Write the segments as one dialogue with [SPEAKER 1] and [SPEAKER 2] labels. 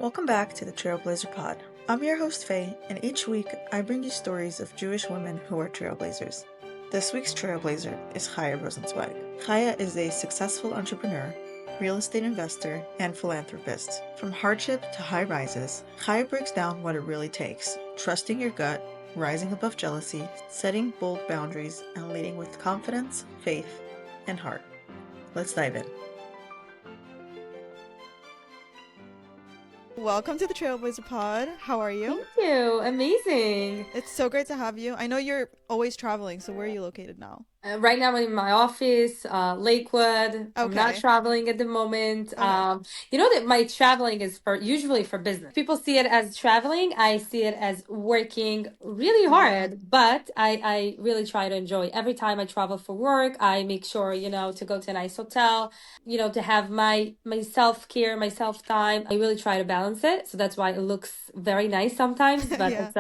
[SPEAKER 1] Welcome back to the Trailblazer Pod. I'm your host Faye, and each week I bring you stories of Jewish women who are trailblazers. This week's trailblazer is Chaya Rosenzweig. Chaya is a successful entrepreneur, real estate investor, and philanthropist. From hardship to high rises, Chaya breaks down what it really takes: trusting your gut, rising above jealousy, setting bold boundaries, and leading with confidence, faith, and heart. Let's dive in. Welcome to the Trailblazer Pod. How are you?
[SPEAKER 2] Thank you. Amazing.
[SPEAKER 1] It's so great to have you. I know you're always traveling, so where are you located now?
[SPEAKER 2] Right now I'm in my office, Lakewood. I'm not
[SPEAKER 1] Okay.
[SPEAKER 2] traveling at the moment.
[SPEAKER 1] Okay.
[SPEAKER 2] You know that my traveling is usually for business. People see it as traveling. I see it as working really
[SPEAKER 1] Yeah.
[SPEAKER 2] hard, but I really try to enjoy. Every time I travel for work, I make sure, to go to a nice hotel, to have my self-care, my self-time. I really try to balance it. So that's why it looks very nice sometimes, but
[SPEAKER 1] Yeah.
[SPEAKER 2] it's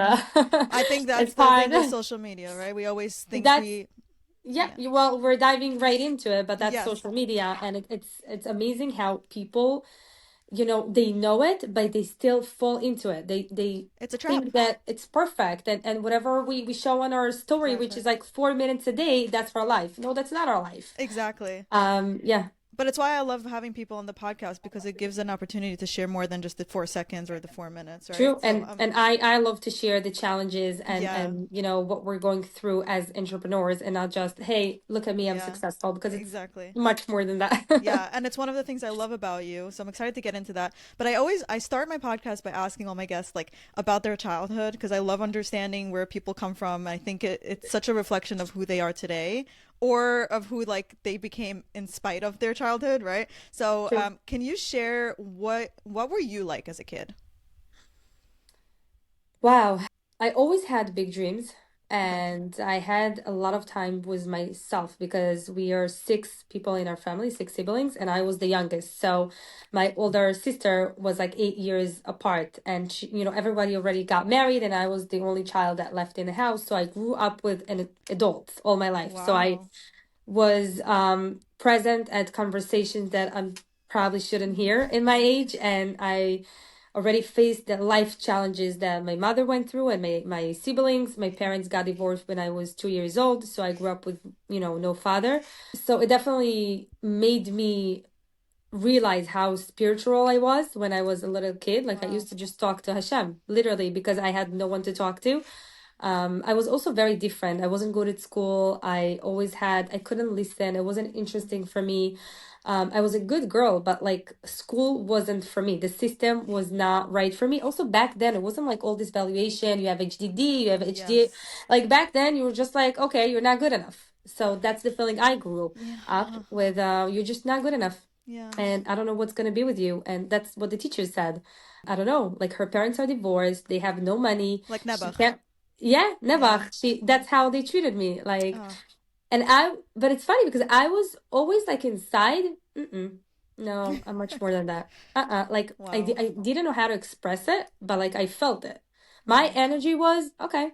[SPEAKER 1] I think that's
[SPEAKER 2] it's
[SPEAKER 1] the thing with
[SPEAKER 2] hard.
[SPEAKER 1] social media, right? We always think
[SPEAKER 2] That's
[SPEAKER 1] we,
[SPEAKER 2] Yeah,
[SPEAKER 1] yeah.
[SPEAKER 2] well, we're diving right into it, but that's
[SPEAKER 1] Yes.
[SPEAKER 2] social media, and it's amazing how people, they know it, but they still fall into it. They
[SPEAKER 1] It's a trap.
[SPEAKER 2] think that it's perfect, and whatever we show on our story, which is
[SPEAKER 1] Exactly.
[SPEAKER 2] like 4 minutes a day, that's our life. No, that's not our life.
[SPEAKER 1] Exactly.
[SPEAKER 2] Yeah,
[SPEAKER 1] But it's why I love having people on the podcast because it gives an opportunity to share more than just the 4 seconds or the 4 minutes, right?
[SPEAKER 2] true.
[SPEAKER 1] So,
[SPEAKER 2] And I love to share the challenges and
[SPEAKER 1] yeah.
[SPEAKER 2] and what we're going through as entrepreneurs, and not just, hey, look at me, I'm
[SPEAKER 1] Yeah.
[SPEAKER 2] successful, because it's
[SPEAKER 1] Exactly.
[SPEAKER 2] much more than that.
[SPEAKER 1] Yeah, and it's one of the things I love about you. So I'm excited to get into that. But I start my podcast by asking all my guests like about their childhood because I love understanding where people come from. I think it's such a reflection of who they are today or of who like they became in spite of their childhood, right? So
[SPEAKER 2] True.
[SPEAKER 1] can you share what were you like as a kid?
[SPEAKER 2] Wow. I always had big dreams,
[SPEAKER 1] Okay.
[SPEAKER 2] and I had a lot of time with myself because we are six people in our family, six siblings, and I was the youngest. So my older sister was like 8 years apart, and everybody already got married, and I was the only child that left in the house. So I grew up with an adult all my life. So I
[SPEAKER 1] Wow.
[SPEAKER 2] was present at conversations that I probably shouldn't hear in my age, and I already faced the life challenges that my mother went through, and my siblings. My parents got divorced when I was 2 years old, so I grew up with no father. So it definitely made me realize how spiritual I was when I was a little kid. Like, I
[SPEAKER 1] Wow.
[SPEAKER 2] used to just talk to Hashem, literally, because I had no one to talk to. I was also very different. I wasn't good at school. I couldn't listen. It wasn't interesting for me. I was a good girl, but like, school wasn't for me. The system was not right for me. Also, back then, it wasn't like all this valuation. You have HDD, you have HD.
[SPEAKER 1] Yes.
[SPEAKER 2] Like, back then, you were just like, okay, you're not good enough. So that's the feeling I grew
[SPEAKER 1] Yeah.
[SPEAKER 2] up with. You're just not good enough.
[SPEAKER 1] Yeah.
[SPEAKER 2] And I don't know what's going to be with you. And that's what the teacher said. I don't know. Like, her parents are divorced. They have no money.
[SPEAKER 1] Like
[SPEAKER 2] She
[SPEAKER 1] Nebuch.
[SPEAKER 2] can't. Yeah, never.
[SPEAKER 1] Yeah.
[SPEAKER 2] That's how they treated me. Like,
[SPEAKER 1] Oh,
[SPEAKER 2] but it's funny because I was always like inside. Mm-mm. No, I'm much more than that. Like,
[SPEAKER 1] wow.
[SPEAKER 2] I didn't know how to express it, but like, I felt it. My
[SPEAKER 1] Wow.
[SPEAKER 2] energy was okay.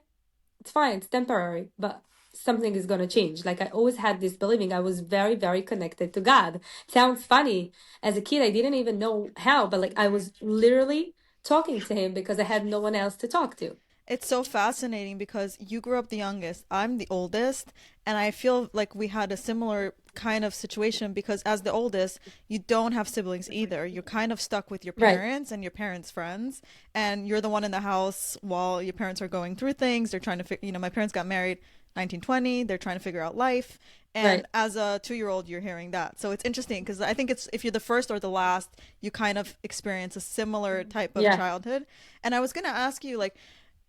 [SPEAKER 2] It's fine. It's temporary, but something is gonna change. Like, I always had this believing I was very, very connected to God. Sounds funny. As a kid, I didn't even know how, but like, I was literally talking to him because I had no one else to talk to.
[SPEAKER 1] It's so fascinating because you grew up the youngest. I'm the oldest, and I feel like we had a similar kind of situation because as the oldest, you don't have siblings either. You're kind of stuck with your
[SPEAKER 2] Right.
[SPEAKER 1] parents and your parents' friends, and you're the one in the house while your parents are going through things. They're trying to figure, my parents got married 1920. They're trying to figure out life. And
[SPEAKER 2] Right.
[SPEAKER 1] as a 2 year old, you're hearing that. So it's interesting because I think it's if you're the first or the last, you kind of experience a similar type of
[SPEAKER 2] Yeah.
[SPEAKER 1] childhood. And I was going to ask you, like,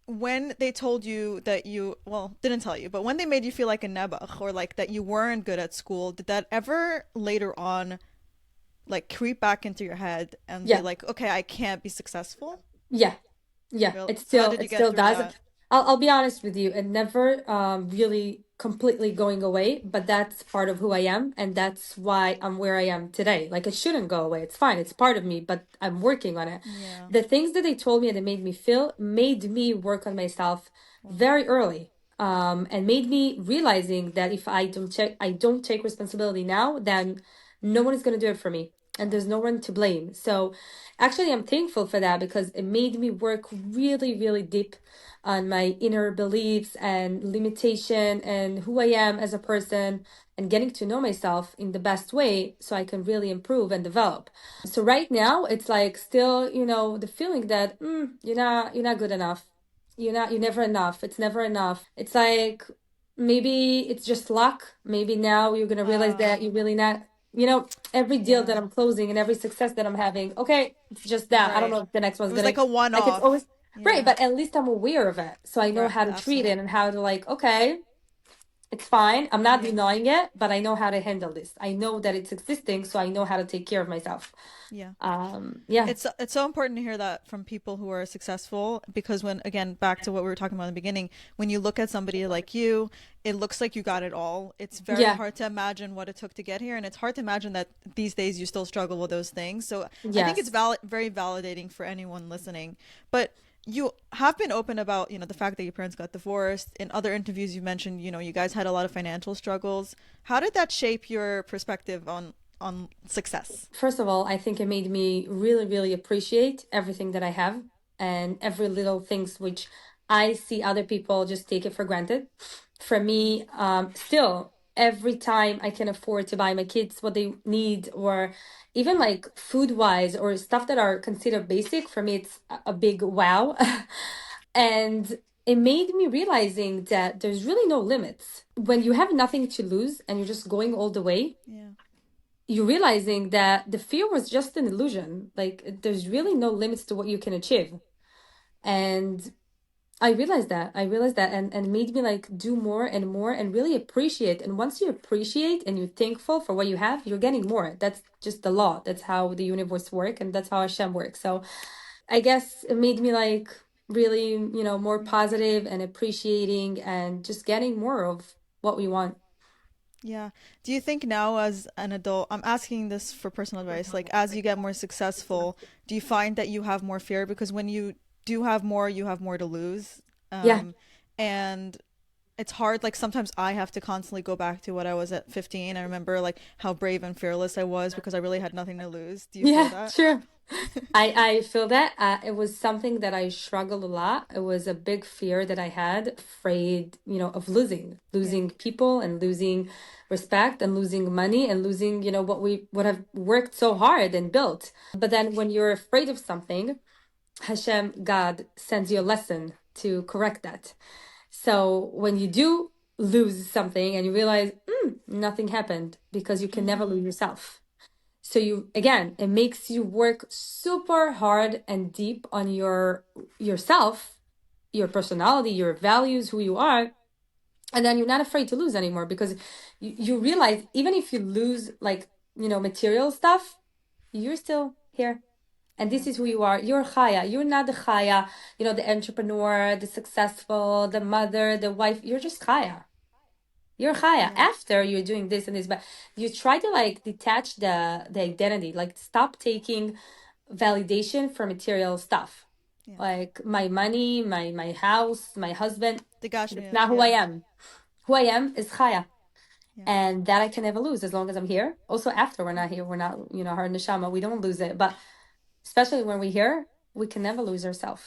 [SPEAKER 1] when they told you that you, well, didn't tell you, but when they made you feel like a nebuch or like that you weren't good at school, did that ever later on like creep back into your head and be
[SPEAKER 2] Yeah.
[SPEAKER 1] like, okay, I can't be successful?
[SPEAKER 2] Yeah. Yeah.
[SPEAKER 1] Real?
[SPEAKER 2] It
[SPEAKER 1] So how
[SPEAKER 2] still
[SPEAKER 1] did you
[SPEAKER 2] it
[SPEAKER 1] get
[SPEAKER 2] still
[SPEAKER 1] through
[SPEAKER 2] does.
[SPEAKER 1] that?
[SPEAKER 2] I'll be honest with you. It never really completely going away, but that's part of who I am, and that's why I'm where I am today. Like, it shouldn't go away. It's fine. It's part of me, but I'm working on it.
[SPEAKER 1] Yeah.
[SPEAKER 2] The things that they told me and that made me feel made me work on myself
[SPEAKER 1] Wow.
[SPEAKER 2] very early. And made me realizing that if I don't take responsibility now, then no one is gonna do it for me. and there's no one to blame. So actually, I'm thankful for that because it made me work really, really deep on my inner beliefs and limitation and who I am as a person and getting to know myself in the best way so I can really improve and develop. So right now, it's like still, the feeling that you're not good enough. You're never enough. It's never enough. It's like maybe it's just luck. Maybe now you're gonna realize that you're really not, every deal that
[SPEAKER 3] Yeah.
[SPEAKER 2] I'm closing and every success that I'm having, okay, it's just that. I don't
[SPEAKER 3] Right.
[SPEAKER 2] know if the next
[SPEAKER 3] It
[SPEAKER 2] one's
[SPEAKER 3] was
[SPEAKER 2] gonna,
[SPEAKER 3] like a
[SPEAKER 2] like, it's
[SPEAKER 3] one-off.
[SPEAKER 2] always right,
[SPEAKER 3] Yeah.
[SPEAKER 2] but at least I'm aware of it. So I know
[SPEAKER 3] Right.
[SPEAKER 2] how to treat it
[SPEAKER 3] Absolutely.
[SPEAKER 2] and how to, like, okay, it's fine. I'm not
[SPEAKER 3] Yeah.
[SPEAKER 2] denying it, but I know how to handle this. I know that it's existing, so I know how to take care of myself.
[SPEAKER 3] Yeah.
[SPEAKER 2] Yeah.
[SPEAKER 3] It's so important to hear that from people who are successful, because when, again, back to what we were talking about in the beginning, when you look at somebody like you, it looks like you got it all. It's very
[SPEAKER 2] Yeah.
[SPEAKER 3] hard to imagine what it took to get here, and it's hard to imagine that these days you still struggle with those things. So I think it's
[SPEAKER 2] Yes.
[SPEAKER 3] very validating for anyone listening. But you have been open about, the fact that your parents got divorced. In other interviews you mentioned, you guys had a lot of financial struggles. How did that shape your perspective on success?
[SPEAKER 2] First of all, I think it made me really, really appreciate everything that I have and every little things which I see other people just take it for granted. For me, still, every time I can afford to buy my kids what they need, or even like food wise or stuff that are considered basic, for me, it's a big wow. And it made me realizing that there's really no limits. When you have nothing to lose and you're just going all the way,
[SPEAKER 3] Yeah.
[SPEAKER 2] you're realizing that the fear was just an illusion. Like there's really no limits to what you can achieve. And I realized that and it made me like do more and more and really appreciate. And once you appreciate and you're thankful for what you have, you're getting more. That's just the law. That's how the universe works and that's how Hashem works. So I guess it made me like really, more positive and appreciating and just getting more of what we want.
[SPEAKER 3] Yeah. Do you think now, as an adult, I'm asking this for personal advice, like as you get more successful, do you find that you have more fear? Because when you do have more, you have more to lose.
[SPEAKER 2] Yeah.
[SPEAKER 3] And it's hard. Like sometimes I have to constantly go back to what I was at 15. I remember like how brave and fearless I was because I really had nothing to lose. Do you feel
[SPEAKER 2] Yeah,
[SPEAKER 3] that?
[SPEAKER 2] sure. I feel that it was something that I struggled a lot. It was a big fear that I had, afraid, of
[SPEAKER 3] Yeah.
[SPEAKER 2] losing people and losing respect and losing money and losing, what we would have worked so hard and built. But then when you're afraid of something, Hashem, God sends you a lesson to correct that. So when you do lose something and you realize, nothing happened because you can never lose
[SPEAKER 3] Mm-hmm.
[SPEAKER 2] yourself. So again, it makes you work super hard and deep on yourself, your personality, your values, who you are. And then you're not afraid to lose anymore because you realize even if you lose like, material stuff, you're still here. And
[SPEAKER 3] Yeah.
[SPEAKER 2] this is who you are. You're Chaya. You're not the Chaya, the entrepreneur, the successful, the mother, the wife. You're just Chaya. You're Chaya
[SPEAKER 3] Yeah.
[SPEAKER 2] after you're doing this and this, but you try to like detach the identity, like stop taking validation for material stuff,
[SPEAKER 3] Yeah.
[SPEAKER 2] like my money, my house, my husband.
[SPEAKER 3] The
[SPEAKER 2] That's
[SPEAKER 3] Gashmias.
[SPEAKER 2] not who I
[SPEAKER 3] Yeah.
[SPEAKER 2] am. Who I am is Chaya,
[SPEAKER 3] Yeah.
[SPEAKER 2] and that I can never lose as long as I'm here. Also, after we're not here, we're not, her neshama. We don't lose it, but especially when we're here, we can never lose ourselves.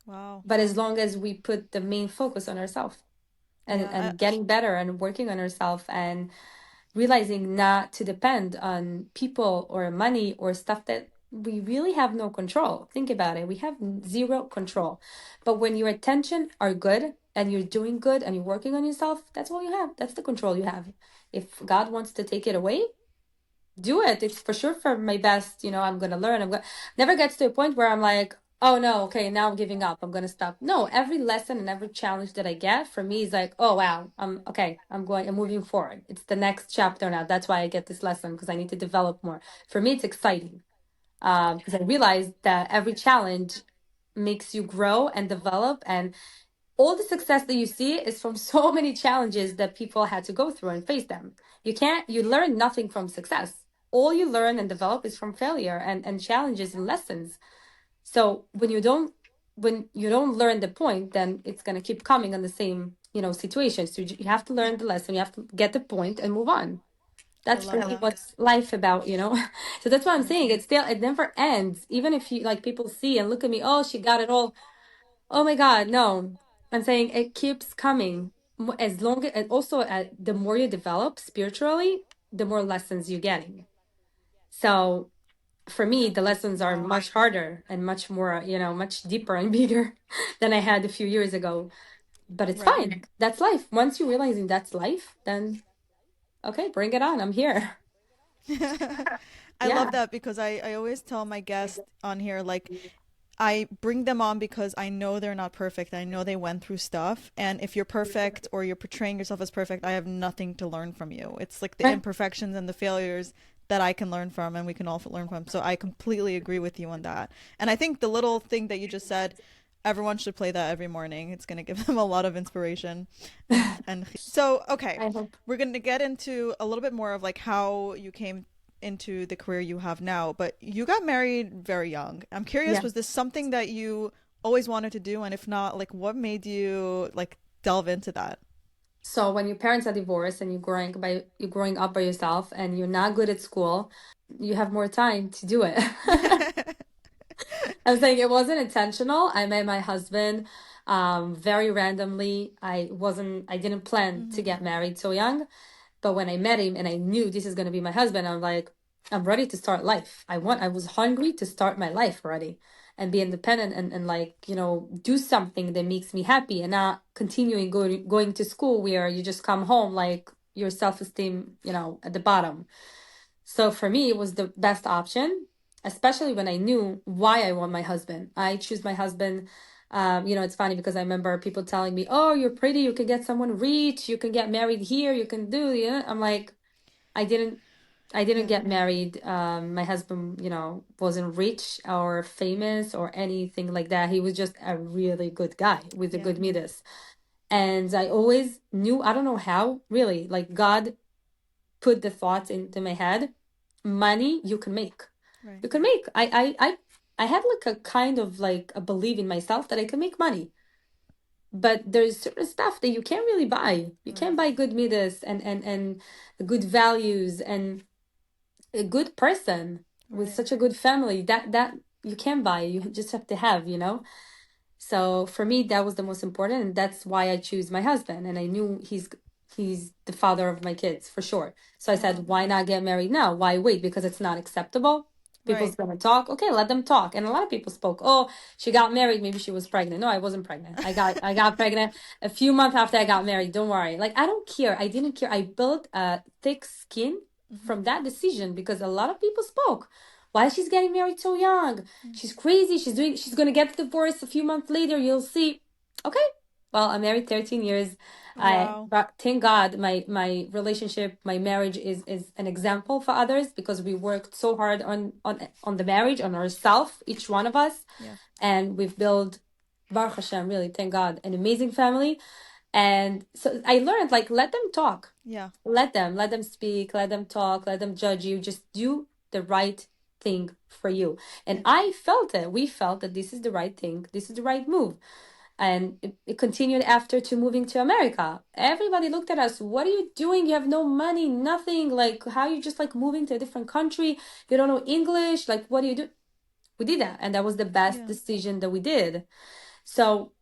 [SPEAKER 3] Wow.
[SPEAKER 2] But as long as we put the main focus on ourselves and
[SPEAKER 3] Yeah.
[SPEAKER 2] and getting better and working on ourselves and realizing not to depend on people or money or stuff that we really have no control. Think about it. We have zero control. But when your attention are good and you're doing good and you're working on yourself, that's all you have. That's the control you have. If God wants to take it away, do it. It's for sure for my best. I'm going to learn. Never gets to a point where I'm like, oh no, okay, now I'm giving up. I'm going to stop. No, every lesson and every challenge that I get for me is like, oh wow, I'm okay. I'm moving forward. It's the next chapter now. That's why I get this lesson because I need to develop more. For me, it's exciting. Because I realized that every challenge makes you grow and develop, and all the success that you see is from so many challenges that people had to go through and face them. You learn nothing from success. All you learn and develop is from failure and challenges and lessons. So when you don't learn the point, then it's going to keep coming on the same, situation. So you have to learn the lesson, you have to get the point and move on.
[SPEAKER 3] I
[SPEAKER 2] That's for
[SPEAKER 3] love
[SPEAKER 2] me
[SPEAKER 3] that.
[SPEAKER 2] what's life about, you know? So that's what I'm
[SPEAKER 3] Right.
[SPEAKER 2] saying. It's still, it never ends. Even if you like people see and look at me, oh, she got it all. Oh my God, no. I'm saying it keeps coming. As long as, and also the more you develop spiritually, the more lessons you're getting. So for me, the lessons are
[SPEAKER 3] Wow.
[SPEAKER 2] much harder and much more, you know, much deeper and bigger than I had a few years ago. But it's
[SPEAKER 3] Right.
[SPEAKER 2] fine. That's life. Once you realizing that's life, then okay, bring it on. I'm here.
[SPEAKER 3] I love
[SPEAKER 2] Yeah.
[SPEAKER 3] that because I always tell my guests on here, like, I bring them on because I know they're not perfect. I know they went through stuff. And if you're perfect or you're portraying yourself as perfect, I have nothing to learn from you. It's like the
[SPEAKER 2] Right.
[SPEAKER 3] imperfections and the failures that I can learn from and we can all learn from. So I completely agree with you on that. And I think the little thing that you just said, everyone should play that every morning. It's going to give them a lot of inspiration. And so, okay,
[SPEAKER 2] I hope.
[SPEAKER 3] we're going to get into a little bit more of like how you came into the career you have now, but you got married very young. I'm curious,
[SPEAKER 2] Yeah.
[SPEAKER 3] was this something that you always wanted to do? And if not, like what made you like delve into that?
[SPEAKER 2] So when your parents are divorced and you're growing up by yourself and you're not good at school, you have more time to do it. I'm saying it wasn't intentional. I met my husband very randomly. I didn't plan to
[SPEAKER 3] Hmm.
[SPEAKER 2] get married so young. But when I met him and I knew this is going to be my husband, I'm like, I'm ready to start life. I was hungry to start my life already and be independent and like, you know, do something that makes me happy and not continuing going to school where you just come home like your self-esteem, you know, at the bottom. So for me, it was the best option, especially when I knew why I want my husband. I choose my husband. You know, it's funny because I remember people telling me, "Oh, you're pretty. You can get someone rich. You can get married here. You can do." Yeah, I'm like, I didn't. I didn't
[SPEAKER 3] Yeah.
[SPEAKER 2] get married. My husband, you know, wasn't rich or famous or anything like that. He was just a really good guy with a
[SPEAKER 3] Yeah.
[SPEAKER 2] good midas. And I always knew, I don't know how, really, like God put the thoughts into my head. Money you can make.
[SPEAKER 3] Right.
[SPEAKER 2] You can make. I had like a kind of like a belief in myself that I can make money. But there's certain stuff that you can't really buy. You
[SPEAKER 3] Right.
[SPEAKER 2] can't buy good midas and good values and a good person with
[SPEAKER 3] Right.
[SPEAKER 2] such a good family. That you can't buy. You just have to have, you know? So for me, that was the most important, and that's why I choose my husband. And I knew he's the father of my kids for sure. So I
[SPEAKER 3] Wow.
[SPEAKER 2] said, why not get married now? Why wait? Because it's not acceptable. People's
[SPEAKER 3] Right.
[SPEAKER 2] gonna talk. Okay, let them talk. And a lot of people spoke. Oh, she got married. Maybe she was pregnant. No, I wasn't pregnant. I got pregnant a few months after I got married. Don't worry. Like I don't care. I didn't care. I built a thick skin
[SPEAKER 3] Hmm.
[SPEAKER 2] from that decision because a lot of people spoke. Why she's getting married so young? She's crazy. She's gonna get divorced a few months later. You'll see. Okay. Well, I'm married 13 years.
[SPEAKER 3] Wow.
[SPEAKER 2] But thank God my relationship, my marriage is an example for others because we worked so hard on the marriage, on ourselves, each one of us.
[SPEAKER 3] Yeah.
[SPEAKER 2] And we've built, Baruch Hashem, really, thank God, an amazing family. And so I learned like let them talk.
[SPEAKER 3] Yeah.
[SPEAKER 2] Let them speak, let them talk, let them judge you. Just do the right thing for you. And
[SPEAKER 3] Yeah.
[SPEAKER 2] I felt it. We felt that this is the right thing. This is the right move. And it continued after to moving to America. Everybody looked at us. What are you doing? You have no money, nothing. Like, how you just like moving to a different country? You don't know English. Like, what do you do? We did that. And that was the best
[SPEAKER 3] Yeah.
[SPEAKER 2] decision that we did. So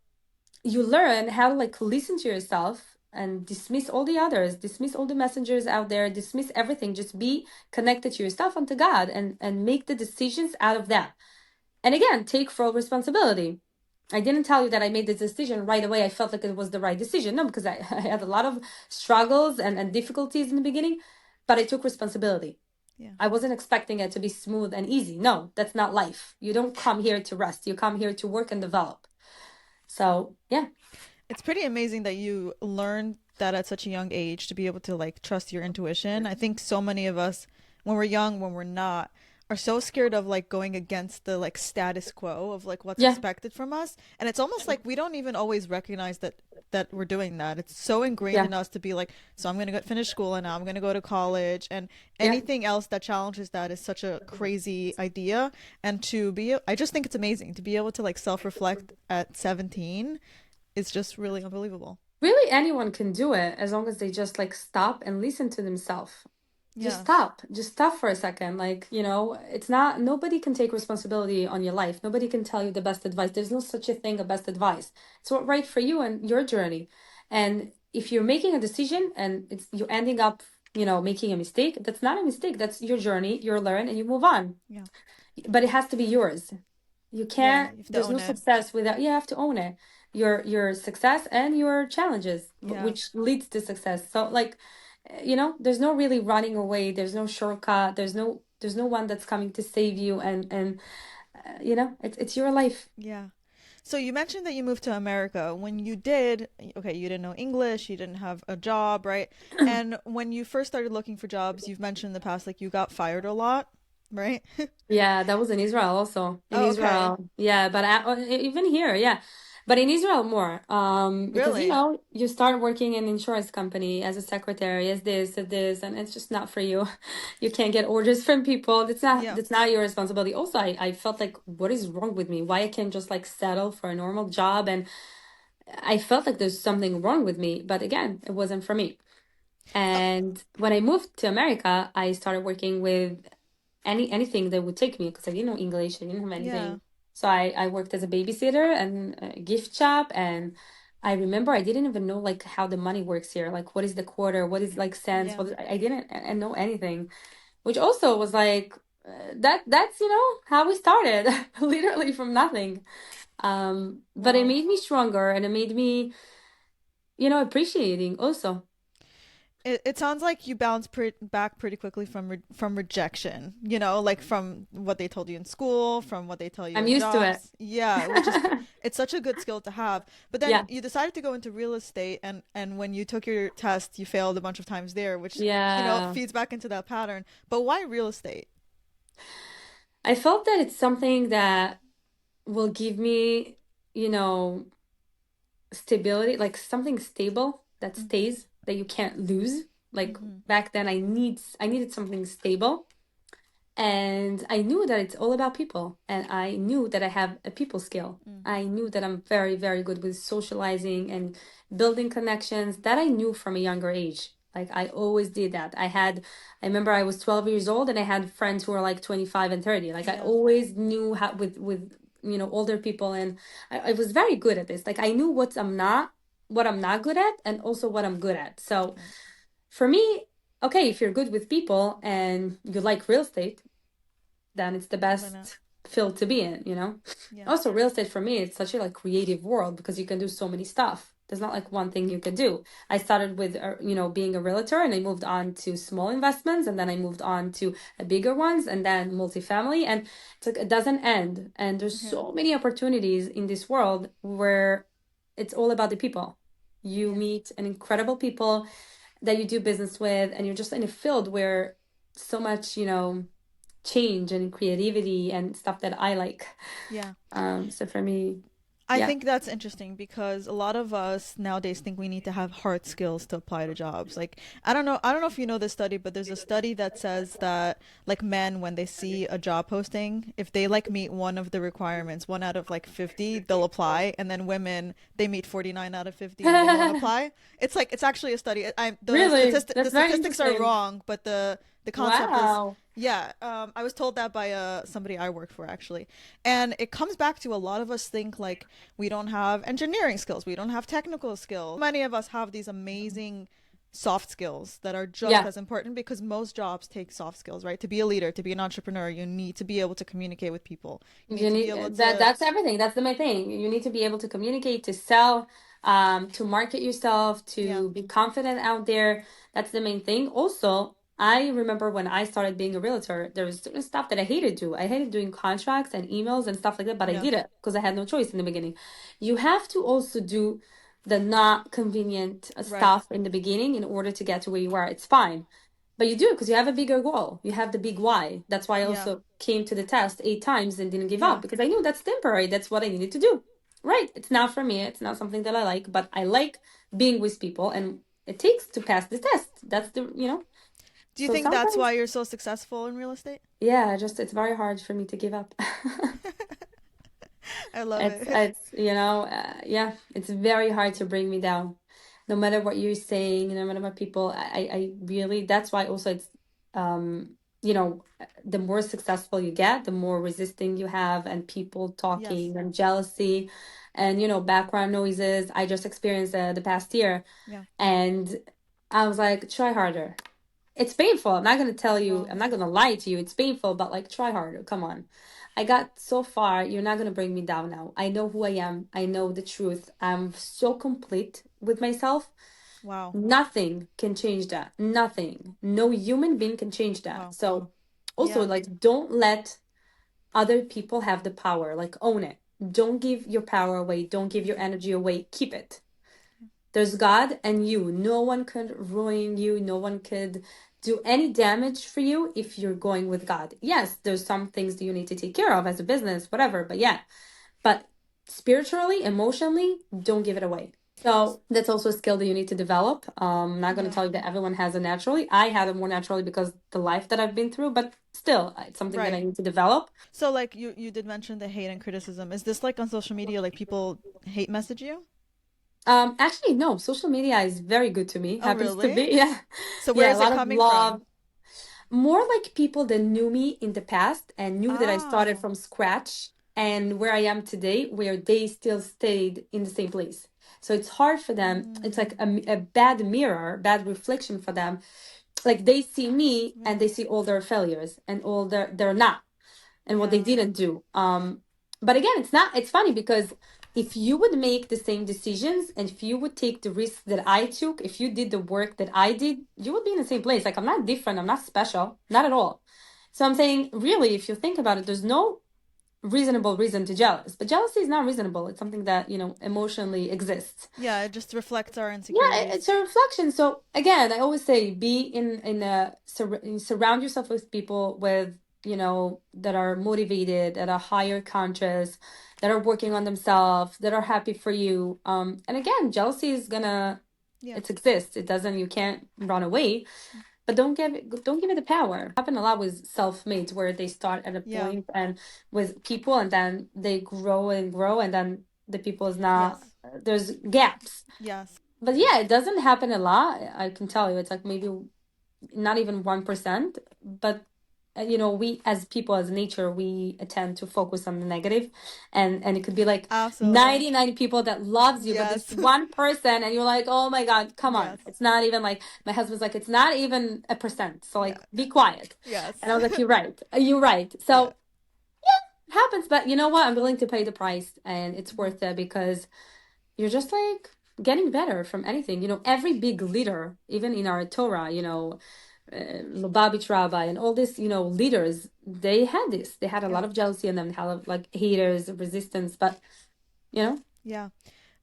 [SPEAKER 2] you learn how to like listen to yourself and dismiss all the others, dismiss all the messengers out there, dismiss everything. Just be connected to yourself and to God and make the decisions out of that. And again, take full responsibility. I didn't tell you that I made this decision right away. I felt like it was the right decision. No, because I had a lot of struggles and difficulties in the beginning, but I took responsibility.
[SPEAKER 3] Yeah.
[SPEAKER 2] I wasn't expecting it to be smooth and easy. No, that's not life. You don't come here to rest. You come here to work and develop. So, yeah.
[SPEAKER 3] It's pretty amazing that you learned that at such a young age to be able to like trust your intuition. I think so many of us, when we're young, when we're not, are so scared of like going against the like status quo of like what's
[SPEAKER 2] Yeah.
[SPEAKER 3] expected from us. And it's almost like we don't even always recognize that we're doing that. It's so ingrained
[SPEAKER 2] Yeah.
[SPEAKER 3] in us to be like, so I'm gonna go finish school and now I'm gonna go to college, and
[SPEAKER 2] Yeah.
[SPEAKER 3] anything else that challenges that is such a crazy idea. And to be, I just think it's amazing to be able to like self-reflect at 17 is just really unbelievable.
[SPEAKER 2] Really, anyone can do it as long as they just like stop and listen to themselves.
[SPEAKER 3] Yeah.
[SPEAKER 2] just stop for a second. Like, it's not, nobody can take responsibility on your life. Nobody can tell you the best advice. There's no such a thing, a best advice. It's what right for you and your journey. And if you're making a decision and you're ending up, making a mistake, that's not a mistake. That's your journey. You learn and you move on.
[SPEAKER 3] Yeah.
[SPEAKER 2] But it has to be yours. You
[SPEAKER 3] Yeah.
[SPEAKER 2] can't,
[SPEAKER 3] You have to
[SPEAKER 2] there's no
[SPEAKER 3] own it.
[SPEAKER 2] success without, you have to own it. Your success and your challenges,
[SPEAKER 3] Yeah.
[SPEAKER 2] which leads to success. So like, there's no really running away. There's no shortcut. There's no one that's coming to save you. And it's your life.
[SPEAKER 3] Yeah. So you mentioned that you moved to America. When you did, okay, you didn't know English, you didn't have a job, right? And when you first started looking for jobs, you've mentioned in the past, like you got fired a lot, right?
[SPEAKER 2] Yeah, that was in Israel also. In
[SPEAKER 3] Oh, okay.
[SPEAKER 2] Israel, yeah, but even here, yeah. But in Israel more, because
[SPEAKER 3] Really?
[SPEAKER 2] you start working in insurance company as a secretary, as this, and it's just not for you. You can't get orders from people.
[SPEAKER 3] Yeah.
[SPEAKER 2] That's not your responsibility. Also, I felt like, what is wrong with me? Why I can't just like settle for a normal job? And I felt like there's something wrong with me. But again, it wasn't for me.
[SPEAKER 3] Uh,
[SPEAKER 2] And when I moved to America, I started working with anything that would take me because I didn't know English, I didn't have
[SPEAKER 3] yeah.
[SPEAKER 2] anything. So I worked as a babysitter and a gift shop, and I remember I didn't even know like how the money works here, like what is the quarter, what is like cents,
[SPEAKER 3] Yeah.
[SPEAKER 2] I didn't know anything, which also was like that's how we started, literally from nothing. But it
[SPEAKER 3] Wow.
[SPEAKER 2] made me stronger and it made me appreciating also.
[SPEAKER 3] It sounds like you bounced back pretty quickly from rejection, like from what they told you in school, from what they tell you
[SPEAKER 2] I'm
[SPEAKER 3] in
[SPEAKER 2] used to it.
[SPEAKER 3] jobs. Yeah, which is it's such a good skill to have. But then
[SPEAKER 2] Yeah.
[SPEAKER 3] you decided to go into real estate, and when you took your test, you failed a bunch of times there, which,
[SPEAKER 2] Yeah.
[SPEAKER 3] feeds back into that pattern. But why real estate?
[SPEAKER 2] I felt that it's something that will give me, you know, stability, like something stable that
[SPEAKER 3] Mm-hmm.
[SPEAKER 2] stays, that you can't lose. Like
[SPEAKER 3] Mm-hmm.
[SPEAKER 2] back then I needed something stable. And I knew that it's all about people. And I knew that I have a people skill.
[SPEAKER 3] Mm.
[SPEAKER 2] I knew that I'm very, very good with socializing and building connections, that I knew from a younger age. Like I always did that. I remember I was 12 years old and I had friends who were like 25 and 30. Like I
[SPEAKER 3] Yeah.
[SPEAKER 2] always knew how with older people, and I was very good at this. Like I knew what I'm not good at and also what I'm good at. So
[SPEAKER 3] Right.
[SPEAKER 2] for me, okay, if you're good with people and you like real estate, then it's the
[SPEAKER 3] Why not?
[SPEAKER 2] best field to be in.
[SPEAKER 3] Yeah.
[SPEAKER 2] Also, real estate for me, it's such a like creative world because you can do so many stuff. There's not like one thing you could do. I started with being a realtor, and I moved on to small investments, and then I moved on to bigger ones, and then multifamily, and it's like it doesn't end. And there's
[SPEAKER 3] Yeah.
[SPEAKER 2] so many opportunities in this world where it's all about the people. You
[SPEAKER 3] Yeah.
[SPEAKER 2] meet an incredible people that you do business with, and you're just in a field where so much change and creativity and stuff that I like.
[SPEAKER 3] Yeah.
[SPEAKER 2] So for me,
[SPEAKER 3] I
[SPEAKER 2] yeah.
[SPEAKER 3] think that's interesting because a lot of us nowadays think we need to have hard skills to apply to jobs. Like, I don't know if you know this study, but there's a study that says that like men, when they see a job posting, if they like meet one of the requirements, one out of like 50, they'll apply, and then women, they meet 49 out of 50 and they won't apply. It's like it's actually a study.
[SPEAKER 2] Really,
[SPEAKER 3] The
[SPEAKER 2] that's very
[SPEAKER 3] statistics are
[SPEAKER 2] interesting.
[SPEAKER 3] wrong, but the concept is,
[SPEAKER 2] Wow.
[SPEAKER 3] yeah. I was told that by somebody I work for actually. And it comes back to a lot of us think like we don't have engineering skills, we don't have technical skills. Many of us have these amazing soft skills that are just
[SPEAKER 2] Yeah.
[SPEAKER 3] as important because most jobs take soft skills, right? To be a leader, to be an entrepreneur, you need to be able to communicate with people. You need
[SPEAKER 2] You
[SPEAKER 3] to be
[SPEAKER 2] need
[SPEAKER 3] able
[SPEAKER 2] that.
[SPEAKER 3] to,
[SPEAKER 2] That's everything. That's the main thing. You need to be able to communicate, to sell, to market yourself,
[SPEAKER 3] yeah,
[SPEAKER 2] to be confident out there. That's the main thing. Also, I remember when I started being a realtor, there was certain stuff that I hated to. I hated doing contracts and emails and stuff like that, but I
[SPEAKER 3] yeah,
[SPEAKER 2] did it because I had no choice in the beginning. You have to also do the not convenient
[SPEAKER 3] right,
[SPEAKER 2] stuff in the beginning in order to get to where you are. It's fine. But you do it because you have a bigger goal. You have the big why. That's why I
[SPEAKER 3] yeah,
[SPEAKER 2] also came to the test 8 times and didn't give up
[SPEAKER 3] yeah,
[SPEAKER 2] because I knew that's temporary. That's what I needed to do. Right. It's not for me. It's not something that I like, but I like being with people and it takes to pass the test. That's
[SPEAKER 3] do you
[SPEAKER 2] so
[SPEAKER 3] think that's
[SPEAKER 2] sometimes,
[SPEAKER 3] why you're so successful in real estate?
[SPEAKER 2] yeah, just it's very hard for me to give up.
[SPEAKER 3] I love
[SPEAKER 2] It's,
[SPEAKER 3] it.
[SPEAKER 2] it's, yeah, it's very hard to bring me down. No matter what you're saying, no matter what people, I really, that's why also you know, the more successful you get, the more resisting you have, and people
[SPEAKER 3] Yes.
[SPEAKER 2] talking and jealousy and, you know, background noises. I just experienced the past year,
[SPEAKER 3] Yeah.
[SPEAKER 2] and I was like, try harder. It's painful. I'm not going to tell you,
[SPEAKER 3] Wow.
[SPEAKER 2] I'm not going to lie to you. It's painful, but like, try harder. Come on. I got so far. You're not going to bring me down now. I know who I am. I know the truth. I'm so complete with myself.
[SPEAKER 3] Wow.
[SPEAKER 2] Nothing can change that. Nothing. No human being can change that.
[SPEAKER 3] Wow.
[SPEAKER 2] So also,
[SPEAKER 3] Yeah.
[SPEAKER 2] like, don't let other people have the power. Like, own it. Don't give your power away. Don't give your energy away. Keep it. There's God and you. No one could ruin you. No one could do any damage for you if you're going with God. Yes, there's some things that you need to take care of as a business, whatever. But yeah, but spiritually, emotionally, don't give it away. So that's also a skill that you need to develop. I'm not going to
[SPEAKER 3] Yeah.
[SPEAKER 2] tell you that everyone has it naturally. I have it more naturally because the life that I've been through, but still, it's something that I
[SPEAKER 3] Right.
[SPEAKER 2] need to develop.
[SPEAKER 3] So like you did mention the hate and criticism. Is this like on social media, like people hate message you?
[SPEAKER 2] Actually, no, social media is very good to me.
[SPEAKER 3] Oh,
[SPEAKER 2] Happens to
[SPEAKER 3] really?
[SPEAKER 2] be, yeah,
[SPEAKER 3] So where
[SPEAKER 2] yeah, a
[SPEAKER 3] is it
[SPEAKER 2] lot of
[SPEAKER 3] coming from?
[SPEAKER 2] love. More like people that knew me in the past and knew that I started
[SPEAKER 3] Oh.
[SPEAKER 2] from scratch and where I am today, where they still stayed in the same place. So it's hard for them. It's like
[SPEAKER 3] Mm,
[SPEAKER 2] a bad mirror, bad reflection for them. Like they see me and
[SPEAKER 3] yeah.
[SPEAKER 2] they see all their failures and all they're not and what they
[SPEAKER 3] Yeah.
[SPEAKER 2] didn't do. But again, it's funny because if you would make the same decisions and if you would take the risks that I took, if you did the work that I did, you would be in the same place. Like I'm not different, I'm not special, not at all. So I'm saying, really, if you think about it, there's no reasonable reason to jealous. But jealousy is not reasonable. It's something that, you know, emotionally exists.
[SPEAKER 3] Yeah, it just reflects our
[SPEAKER 2] Yeah,
[SPEAKER 3] insecurities.
[SPEAKER 2] it's a reflection. So again, I always say be in a surround yourself with people with, you know, that are motivated, that are higher conscious, that are working on themselves, that are happy for you. And again, jealousy is gonna
[SPEAKER 3] Yeah.
[SPEAKER 2] it exists. It doesn't, you can't run away, but don't give it the power. Happened a lot with self-made where they start at a
[SPEAKER 3] Yeah.
[SPEAKER 2] point and with people and then they grow and grow and then the people is not,
[SPEAKER 3] Yes.
[SPEAKER 2] there's gaps.
[SPEAKER 3] Yes.
[SPEAKER 2] But yeah, it doesn't happen a lot. I can tell you, it's like maybe not even 1%. But you know, we as people, as nature, we tend to focus on the negative, and it could be like
[SPEAKER 3] Absolutely.
[SPEAKER 2] 99 people that loves you, but this
[SPEAKER 3] Yes.
[SPEAKER 2] one person, and you're like, oh my God, come on!
[SPEAKER 3] Yes.
[SPEAKER 2] It's not even like my husband's like, it's not even a percent. So
[SPEAKER 3] Yeah.
[SPEAKER 2] like, be quiet.
[SPEAKER 3] Yes.
[SPEAKER 2] And I was like, you're right. You're right.
[SPEAKER 3] Yeah.
[SPEAKER 2] So it happens, but you know what? I'm willing to pay the price, and it's
[SPEAKER 3] Mhm.
[SPEAKER 2] worth it because you're just like getting better from anything. You know, every big leader, even in our Torah, you know, Lubavitch Rabbi and all this, you know, leaders, they had this. They had a
[SPEAKER 3] Yeah.
[SPEAKER 2] lot of jealousy in them, they had like haters, resistance, but you know,
[SPEAKER 3] Yeah.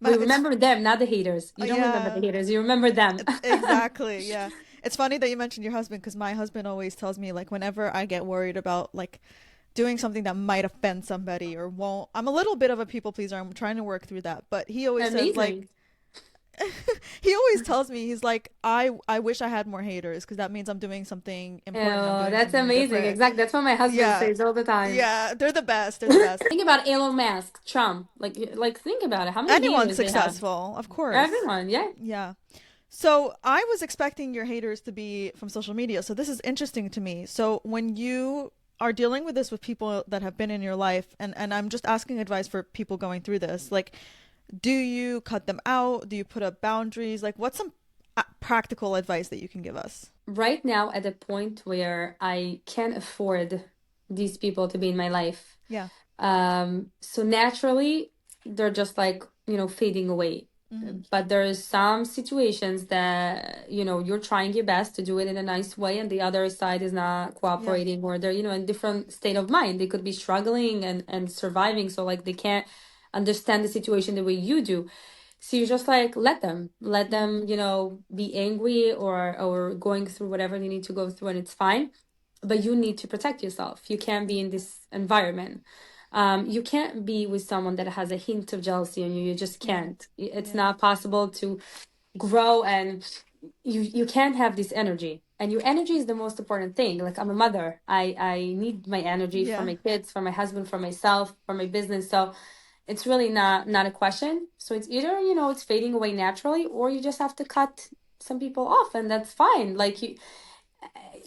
[SPEAKER 2] we
[SPEAKER 3] It's
[SPEAKER 2] remember them, not the haters. You don't remember the
[SPEAKER 3] yeah.
[SPEAKER 2] haters, you remember them.
[SPEAKER 3] Exactly. Yeah. It's funny that you mentioned your husband because my husband always tells me like whenever I get worried about like doing something that might offend somebody or won't, I'm a little bit of a people pleaser. I'm trying to work through that, but he always says like
[SPEAKER 2] Amazing.
[SPEAKER 3] he always tells me he's like I wish I had more haters because that means I'm doing something important. I'm
[SPEAKER 2] Oh,
[SPEAKER 3] doing
[SPEAKER 2] that's
[SPEAKER 3] something
[SPEAKER 2] amazing.
[SPEAKER 3] different.
[SPEAKER 2] Exactly. That's what my husband
[SPEAKER 3] Yeah.
[SPEAKER 2] says all the time.
[SPEAKER 3] Yeah, they're the best. They're the best.
[SPEAKER 2] Think about Elon Musk, Trump. Like think about it. How many
[SPEAKER 3] Anyone's
[SPEAKER 2] haters they have?
[SPEAKER 3] successful, of course.
[SPEAKER 2] Everyone, yeah.
[SPEAKER 3] Yeah. So I was expecting your haters to be from social media. So this is interesting to me. So when you are dealing with this with people that have been in your life, and I'm just asking advice for people going through this, like, do you cut them out? Do you put up boundaries? Like, what's some practical advice that you can give us?
[SPEAKER 2] Right now, at a point where I can't afford these people to be in my life.
[SPEAKER 3] Yeah.
[SPEAKER 2] So naturally, they're just like, you know, fading away.
[SPEAKER 3] Hmm.
[SPEAKER 2] But there's some situations that, you know, you're trying your best to do it in a nice way, and the other side is not
[SPEAKER 3] Yeah.
[SPEAKER 2] cooperating, or they're, you know, in different state of mind. They could be struggling and surviving, so like they can't understand the situation the way you do. So you just like let
[SPEAKER 3] Hmm.
[SPEAKER 2] them, you know, be angry or going through whatever they need to go through, and it's fine. But you need to protect yourself. You can't be in this environment. You can't be with someone that has a hint of jealousy on you. You just
[SPEAKER 3] Yeah.
[SPEAKER 2] can't. It's
[SPEAKER 3] Yeah.
[SPEAKER 2] not possible to grow, and you can't have this energy. And your energy is the most important thing. Like I'm a mother. I need my energy for
[SPEAKER 3] Yeah.
[SPEAKER 2] my kids, for my husband, for myself, for my business. So it's really not a question. So it's either, you know, it's fading away naturally, or you just have to cut some people off, and that's fine. Like you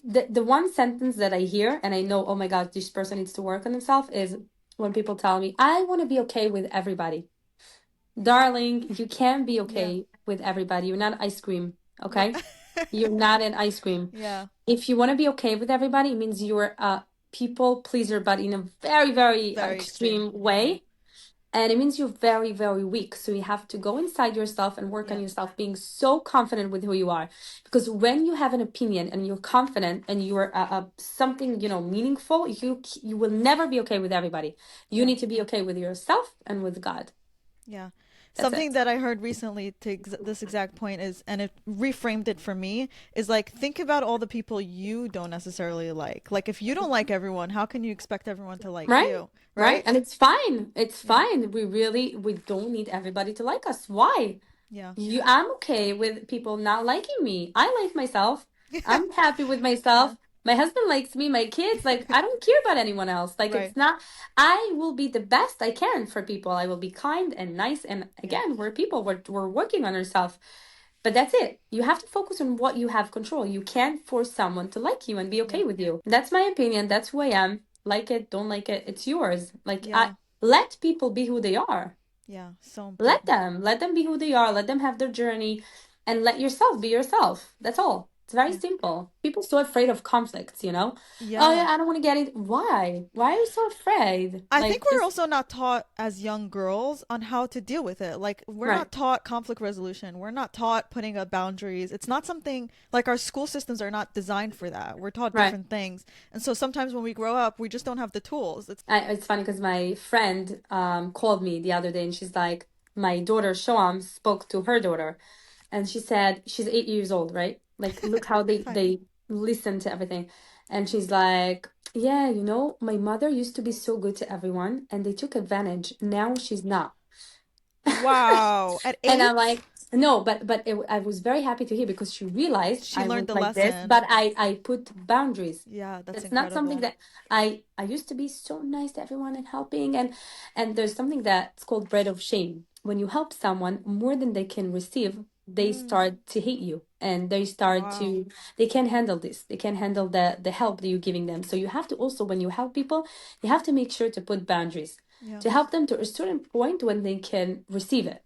[SPEAKER 2] the one sentence that I hear and I know, oh my God, this person needs to work on himself is when people tell me, I want to be okay with everybody. Darling, you can't be
[SPEAKER 3] Yeah.
[SPEAKER 2] okay with everybody. You're not ice cream,
[SPEAKER 3] Right.
[SPEAKER 2] okay? You're not an ice cream.
[SPEAKER 3] Yeah.
[SPEAKER 2] If you want to be okay with everybody, it means you're a people pleaser, but in a very, very
[SPEAKER 3] Very extreme.
[SPEAKER 2] extreme
[SPEAKER 3] Yeah.
[SPEAKER 2] way. And it means you're very, very weak. So you have to go inside yourself and work on
[SPEAKER 3] Yeah.
[SPEAKER 2] yourself, being so confident with who you are. Because when you have an opinion and you're confident and you're something, meaningful, you will never be okay with everybody. You
[SPEAKER 3] Yeah.
[SPEAKER 2] need to be okay with yourself and with God.
[SPEAKER 3] Yeah.
[SPEAKER 2] That's
[SPEAKER 3] Something
[SPEAKER 2] it.
[SPEAKER 3] that I heard recently to this exact point is, and it reframed it for me, is like, think about all the people you don't necessarily like. Like, if you don't like everyone, how can you expect everyone to like
[SPEAKER 2] Right?
[SPEAKER 3] you?
[SPEAKER 2] Right?
[SPEAKER 3] Right?
[SPEAKER 2] And it's fine. It's
[SPEAKER 3] Yeah.
[SPEAKER 2] fine. We don't need everybody to like us. Why?
[SPEAKER 3] Yeah.
[SPEAKER 2] I'm okay with people not liking me. I like myself. I'm happy with
[SPEAKER 3] Yeah.
[SPEAKER 2] myself. My husband likes me, my kids, like I don't care about anyone else. Like
[SPEAKER 3] Right.
[SPEAKER 2] it's not I will be the best I can for people. I will be kind and nice and
[SPEAKER 3] Yeah.
[SPEAKER 2] again, we're people. We're working on ourselves. But that's it. You have to focus on what you have control. You can't force someone to like you and be
[SPEAKER 3] Yeah.
[SPEAKER 2] okay with you. That's my opinion. That's who I am. Like it, don't like it. It's yours. Like I
[SPEAKER 3] Yeah.
[SPEAKER 2] let people be who they are.
[SPEAKER 3] Yeah. So
[SPEAKER 2] Let
[SPEAKER 3] important.
[SPEAKER 2] them. Let them be who they are. Let them have their journey and let yourself be yourself. That's all. It's very
[SPEAKER 3] Yeah.
[SPEAKER 2] simple. People so afraid of conflicts. Oh
[SPEAKER 3] Yeah.
[SPEAKER 2] yeah, I don't want to get it. Why? Why are you so afraid?
[SPEAKER 3] I think
[SPEAKER 2] Like
[SPEAKER 3] we're
[SPEAKER 2] just
[SPEAKER 3] also not taught as young girls on how to deal with it. Like, we're
[SPEAKER 2] right.
[SPEAKER 3] not taught conflict resolution. We're not taught putting up boundaries. It's not something like our school systems are not designed for that. We're taught
[SPEAKER 2] Right.
[SPEAKER 3] different things. And so sometimes when we grow up, we just don't have the tools.
[SPEAKER 2] It's funny because my friend called me the other day and she's like, my daughter Shoam spoke to her daughter, and she said she's 8 years old, right? Like, look how they
[SPEAKER 3] Tiny.
[SPEAKER 2] they listen to everything, and she's like, yeah, my mother used to be so good to everyone, and they took advantage. Now she's not.
[SPEAKER 3] Wow. At
[SPEAKER 2] And I'm
[SPEAKER 3] 8,
[SPEAKER 2] like, no, but I was very happy to hear because she realized
[SPEAKER 3] she
[SPEAKER 2] I was
[SPEAKER 3] learned the
[SPEAKER 2] like this,
[SPEAKER 3] lesson.
[SPEAKER 2] but I put boundaries.
[SPEAKER 3] Yeah, that's
[SPEAKER 2] That's not something
[SPEAKER 3] incredible.
[SPEAKER 2] that I used to be so nice to everyone and helping, and there's something that's called bread of shame. When you help someone more than they can receive, they
[SPEAKER 3] Mm,
[SPEAKER 2] start to hate you and
[SPEAKER 3] wow.
[SPEAKER 2] they can't handle this. They can't handle the help that you're giving them. So you have to also, when you help people, you have to make sure to put boundaries
[SPEAKER 3] Yeah,
[SPEAKER 2] to help them to a certain point when they can receive it.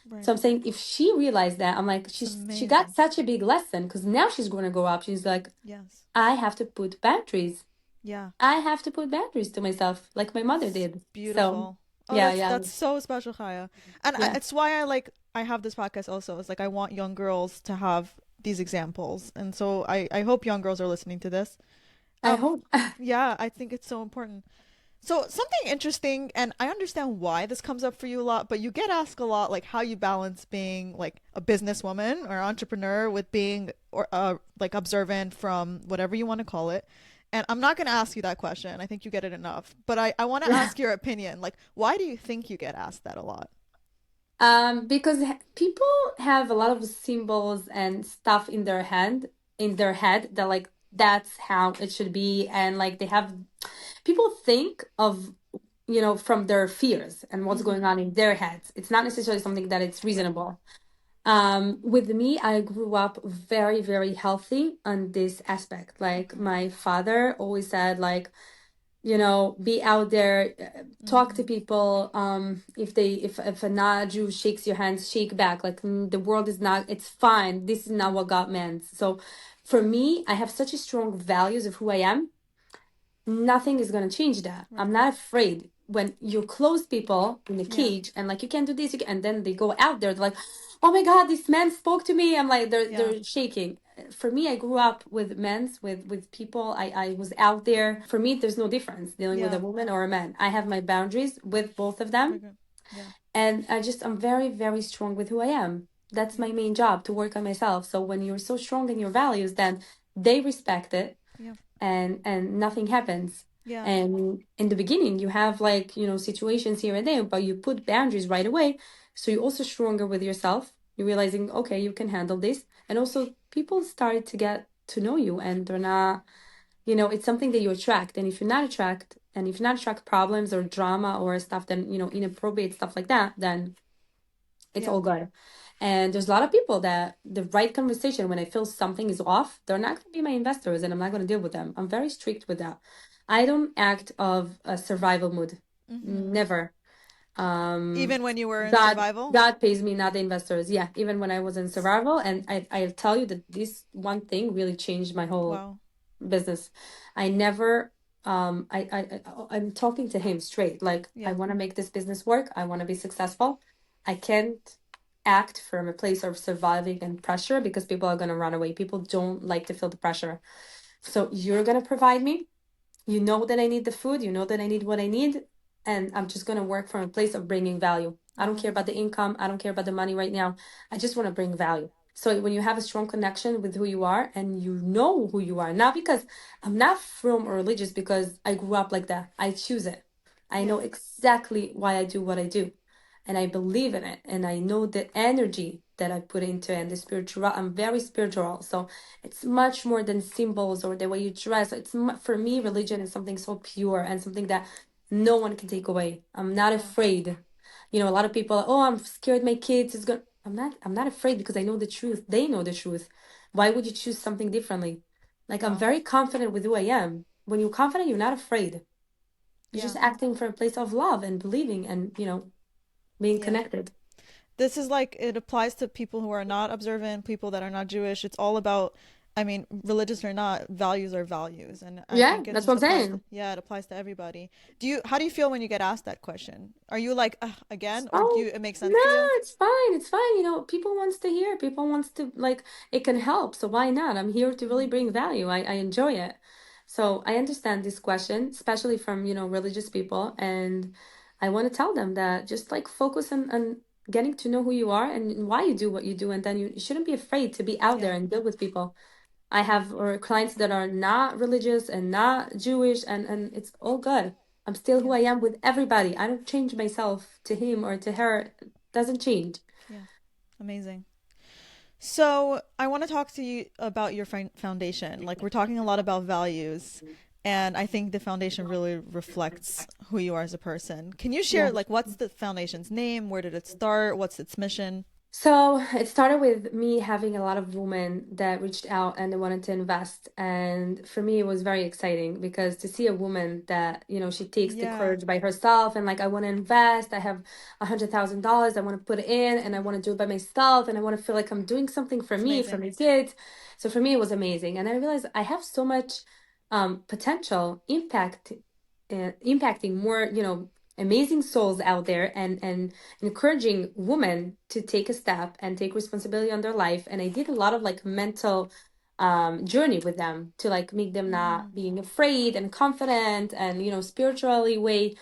[SPEAKER 3] right.
[SPEAKER 2] So I'm saying if she realized that, I'm like,
[SPEAKER 3] It's
[SPEAKER 2] she got
[SPEAKER 3] amazing.
[SPEAKER 2] such a big lesson because now she's going to grow up. She's like,
[SPEAKER 3] Yes.
[SPEAKER 2] I have to put boundaries.
[SPEAKER 3] Yeah.
[SPEAKER 2] I have to put boundaries to myself, like my mother
[SPEAKER 3] It's
[SPEAKER 2] did. So
[SPEAKER 3] beautiful. Oh,
[SPEAKER 2] yeah,
[SPEAKER 3] that's
[SPEAKER 2] yeah,
[SPEAKER 3] that's so special, Chaya. And
[SPEAKER 2] yeah.
[SPEAKER 3] it's why I have this podcast also. It's like I want young girls to have these examples. And so I hope young girls are listening to this.
[SPEAKER 2] I
[SPEAKER 3] Um
[SPEAKER 2] hope.
[SPEAKER 3] yeah, I think it's so important. So something interesting, and I understand why this comes up for you a lot, but you get asked a lot like how you balance being like a businesswoman or entrepreneur with being or like observant from whatever you want to call it. And I'm not going to ask you that question. I think you get it enough. But I want to
[SPEAKER 2] Yeah.
[SPEAKER 3] ask your opinion. Like, why do you think you get asked that a lot?
[SPEAKER 2] Because people have a lot of symbols and stuff in their head that like that's how it should be, and like they have people think of from their fears and what's
[SPEAKER 3] Mm-hmm.
[SPEAKER 2] going on in their heads. It's not necessarily something that it's
[SPEAKER 3] Right.
[SPEAKER 2] reasonable. With me, I grew up very, very healthy on this aspect. Like
[SPEAKER 3] Okay.
[SPEAKER 2] my father always said, like, be out there, talk to
[SPEAKER 3] Mm-hmm.
[SPEAKER 2] people. If a non-Jew shakes your hands, shake back. Like the world is not, it's fine. This is not what God meant. So for me, I have such a strong values of who I am. Nothing is going to change that.
[SPEAKER 3] Right.
[SPEAKER 2] I'm not afraid when you close people in a
[SPEAKER 3] Yeah.
[SPEAKER 2] cage and like you can't do this, and then they go out there, they're like, oh my God, this man spoke to me. I'm like,
[SPEAKER 3] Yeah.
[SPEAKER 2] they're shaking. For me, I grew up with men's, with people. I was out there. For me, there's no difference dealing with a
[SPEAKER 3] Yeah.
[SPEAKER 2] woman or a man. I have my boundaries with both of
[SPEAKER 3] Very
[SPEAKER 2] them,
[SPEAKER 3] good. Yeah.
[SPEAKER 2] and I'm very, very strong with who I am. That's
[SPEAKER 3] Yeah.
[SPEAKER 2] my main job, to work on myself. So when you're so strong in your values, then they respect it,
[SPEAKER 3] Yeah.
[SPEAKER 2] and nothing happens.
[SPEAKER 3] Yeah.
[SPEAKER 2] And in the beginning you have like situations here and there, but you put boundaries right away, so you're also stronger with yourself. You're realizing, okay, you can handle this, and also people start to get to know you, and they're not, it's something that you attract. And if you're not attract problems or drama or stuff, then inappropriate stuff like that, then It's
[SPEAKER 3] Yeah.
[SPEAKER 2] all good. And there's a lot of people that the right conversation, when I feel something is off, they're not going to be my investors and I'm not going to deal with them. I'm very strict with that. I don't act of a survival mood.
[SPEAKER 3] Mm-hmm.
[SPEAKER 2] Never. Um,
[SPEAKER 3] Even when you were in
[SPEAKER 2] God,
[SPEAKER 3] survival?
[SPEAKER 2] God pays me, not the investors. Yeah, even when I was in survival, and I'll tell you that this one thing really changed my whole
[SPEAKER 3] Wow.
[SPEAKER 2] business. I never, I'm talking to him straight. Like, I
[SPEAKER 3] Yeah.
[SPEAKER 2] want to make this business work. I want to be successful. I can't act from a place of surviving and pressure because people are going to run away. People don't like to feel the pressure. So you're going to provide me. You know that I need the food, you know that I need what I need, and I'm just going to work from a place of bringing value. I don't
[SPEAKER 3] Uh-huh.
[SPEAKER 2] care about the income, I don't care about the money right now. I just want to bring value. So when you have a strong connection with who you are and you know who you are, not because I'm not from or religious because I grew up like that. I choose it. I
[SPEAKER 3] Yeah.
[SPEAKER 2] know exactly why I do what I do. And I believe in it. And I know the energy that I put into it and the spiritual. I'm very spiritual. So it's much more than symbols or the way you dress. For me,
[SPEAKER 3] Yeah.
[SPEAKER 2] religion is something so pure and something that no one can take away. I'm not
[SPEAKER 3] Yeah.
[SPEAKER 2] afraid. You know, a lot of people, oh, I'm scared my kids is going. I'm not afraid because I know the truth. They know the truth. Why would you choose something differently? Like I'm
[SPEAKER 3] Wow.
[SPEAKER 2] very confident with who I am. When you're confident, you're not afraid. You're
[SPEAKER 3] Yeah.
[SPEAKER 2] just acting from a place of love and believing and, being
[SPEAKER 3] Yeah.
[SPEAKER 2] connected.
[SPEAKER 3] This is like it applies to people who are not observant, people that are not Jewish. It's all about, I mean, religious or not, values are values, and I
[SPEAKER 2] Yeah,
[SPEAKER 3] think it
[SPEAKER 2] that's what
[SPEAKER 3] just
[SPEAKER 2] I'm
[SPEAKER 3] applies to,
[SPEAKER 2] saying.
[SPEAKER 3] yeah, it applies to everybody. How do you feel when you get asked that question? Are you like, "Ugh, again," or do
[SPEAKER 2] Oh,
[SPEAKER 3] you it make sense
[SPEAKER 2] no,
[SPEAKER 3] to you?
[SPEAKER 2] it's fine. It's fine. People wants to hear, people wants to like it can help. So why not? I'm here to really
[SPEAKER 3] Mm-hmm.
[SPEAKER 2] bring value. I enjoy it. So I understand this question, especially from, religious people. And I want to tell them that just like focus on getting to know who you are and why you do what you do. And then you shouldn't be afraid to be out
[SPEAKER 3] Yeah.
[SPEAKER 2] there and deal with people. I have clients that are not religious and not Jewish, and it's all good. I'm still who
[SPEAKER 3] Yeah.
[SPEAKER 2] I am with everybody. I don't change myself to him or to her. It doesn't change.
[SPEAKER 3] Yeah. Amazing. So I want to talk to you about your foundation. Like we're talking a lot about values, and I think the foundation really reflects who you are as a person. Can you
[SPEAKER 2] Yeah.
[SPEAKER 3] share like what's the foundation's name? Where did it start? What's its mission?
[SPEAKER 2] So it started with me having a lot of women that reached out and they wanted to invest. And for me, it was very exciting because to see a woman that, she takes the
[SPEAKER 3] Yeah,
[SPEAKER 2] courage by herself and like, I want to invest, I have $100,000, I want to put it in and I want to do it by myself and I want to feel like I'm doing something for
[SPEAKER 3] it's
[SPEAKER 2] me, for
[SPEAKER 3] amazing.
[SPEAKER 2] my kids. So for me, it was amazing. And I realized I have so much potential impacting more, amazing souls out there and encouraging women to take a step and take responsibility on their life. And I did a lot of like mental journey with them to like make them
[SPEAKER 3] Mm-hmm.
[SPEAKER 2] not being afraid and confident and spiritually way.